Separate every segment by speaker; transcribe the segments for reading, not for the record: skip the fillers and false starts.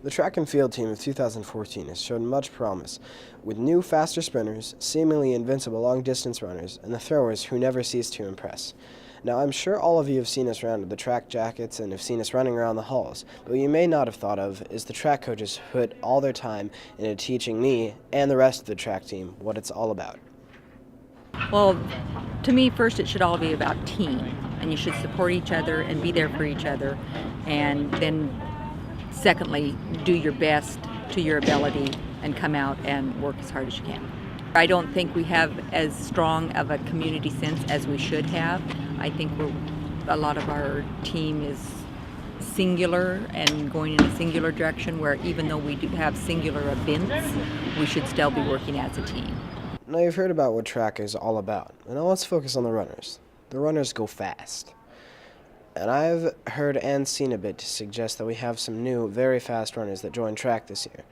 Speaker 1: The track and field team of 2014 has shown much promise, with new, faster sprinters, seemingly invincible long-distance runners, and the throwers who never cease to impress. Now, I'm sure all of you have seen us around with the track jackets and have seen us running around the halls, but what you may not have thought of is the track coaches who put all their time into teaching me and the rest of the track team what it's all about.
Speaker 2: Well, to me, first it should all be about team, and you should support each other and be there for each other, and then secondly, do your best to your ability and come out and work as hard as you can. I don't think we have as strong of a community sense as we should have. I think a lot of our team is singular and going in a singular direction, where even though we do have singular events, we should still be working as a team.
Speaker 1: Now, you've heard about what track is all about, and now let's focus on the runners. The runners go fast. And I've heard and seen a bit to suggest that we have some new, very fast runners that joined track this year.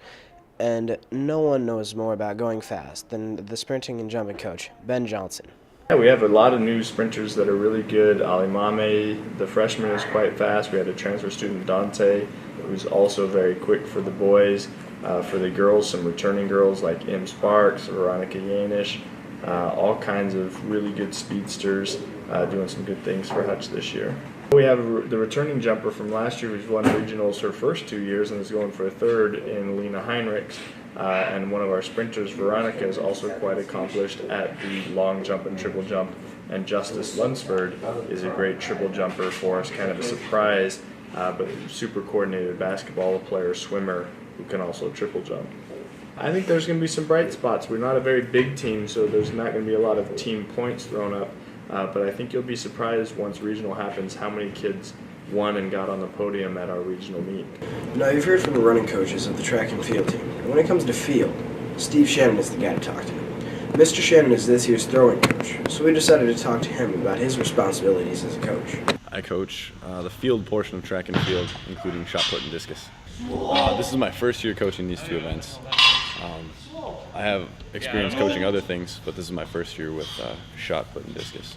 Speaker 1: And no one knows more about going fast than the sprinting and jumping coach, Ben Johnson.
Speaker 3: Yeah, we have a lot of new sprinters that are really good. Ali Mame, the freshman, is quite fast. We had a transfer student, Dante, who's also very quick for the boys. For the girls, some returning girls like Im Sparks, Veronica Yanish, all kinds of really good speedsters doing some good things for Hutch this year. We have the returning jumper from last year who's won regionals her first 2 years and is going for a third in Lena Heinrichs. And one of our sprinters, Veronica, is also quite accomplished at the long jump and triple jump. And Justice Lunsford is a great triple jumper for us, kind of a surprise, but super coordinated basketball player, swimmer, who can also triple jump. I think there's going to be some bright spots. We're not a very big team, so there's not going to be a lot of team points thrown up. But I think you'll be surprised once regional happens how many kids won and got on the podium at our regional meet.
Speaker 1: Now, you've heard from the running coaches of the track and field team, and when it comes to field, Steve Shannon is the guy to talk to. Mr. Shannon is this year's throwing coach, so we decided to talk to him about his responsibilities as a coach.
Speaker 4: I coach the field portion of track and field, including shot put and discus. This is my first year coaching these two events. I have experience coaching other things, but this is my first year with shot put and discus.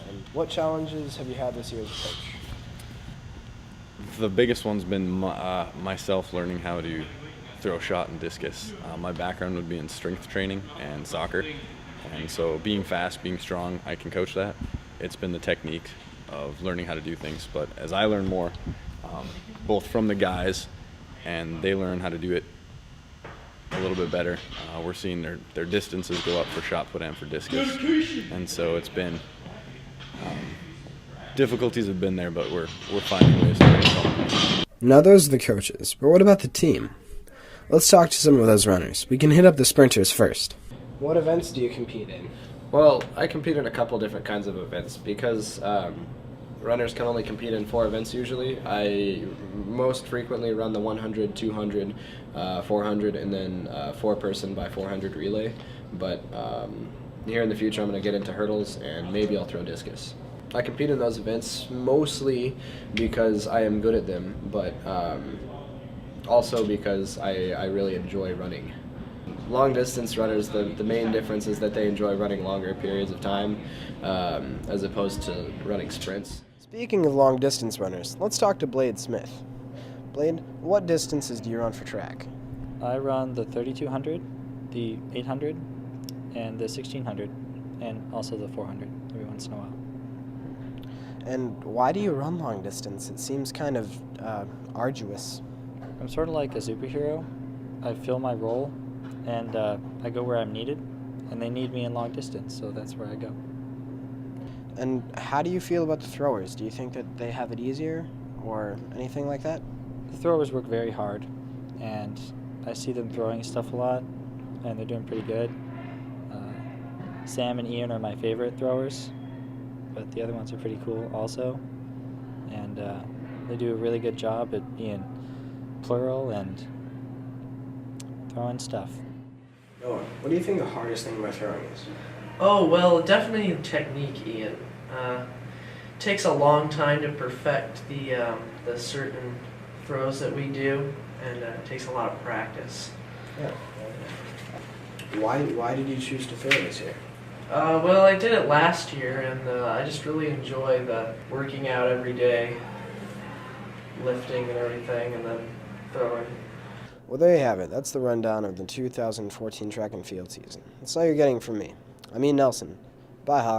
Speaker 1: And what challenges have you had this year as a coach?
Speaker 4: The biggest one's been myself learning how to throw shot and discus. My background would be in strength training and soccer, and so being fast, being strong, I can coach that. It's been the technique of learning how to do things, but as I learn more, both from the guys and they learn how to do it a little bit better, we're seeing their distances go up for shot put and for discus, and so it's been difficulties have been there, but we're finding ways to overcome.
Speaker 1: Now, those are the coaches, but what about the team? Let's talk to some of those runners. We can hit up the sprinters first. What events do you compete in?
Speaker 5: Well, I compete in a couple different kinds of events because runners can only compete in 4 events usually. I most frequently run the 100, 200, 400, and then 4-person by 400 relay. But here in the future I'm going to get into hurdles and maybe I'll throw discus. I compete in those events mostly because I am good at them, but also because I really enjoy running. Long distance runners, the main difference is that they enjoy running longer periods of time as opposed to running sprints.
Speaker 1: Speaking of long distance runners, let's talk to Blade Smith. Blade, what distances do you run for track?
Speaker 6: I run the 3200, the 800, and the 1600, and also the 400 every once in a while.
Speaker 1: And why do you run long distance? It seems kind of arduous.
Speaker 6: I'm sort of like a superhero. I fill my role, and I go where I'm needed, and they need me in long distance, so that's where I go.
Speaker 1: And how do you feel about the throwers? Do you think that they have it easier or anything like that?
Speaker 6: The throwers work very hard, and I see them throwing stuff a lot, and they're doing pretty good. Sam and Ian are my favorite throwers, but the other ones are pretty cool also. And they do a really good job at being plural and throwing stuff.
Speaker 1: Noah, what do you think the hardest thing about throwing is?
Speaker 7: Oh, well, definitely technique, Ian. Takes a long time to perfect the certain throws that we do, and it takes a lot of practice.
Speaker 1: Yeah. Why did you choose to throw this year?
Speaker 7: Well, I did it last year, and I just really enjoy the working out every day, lifting and everything, and then throwing.
Speaker 1: Well, there you have it. That's the rundown of the 2014 track and field season. That's all you're getting from me. I'm Ian Nelson. Bye, Hawk.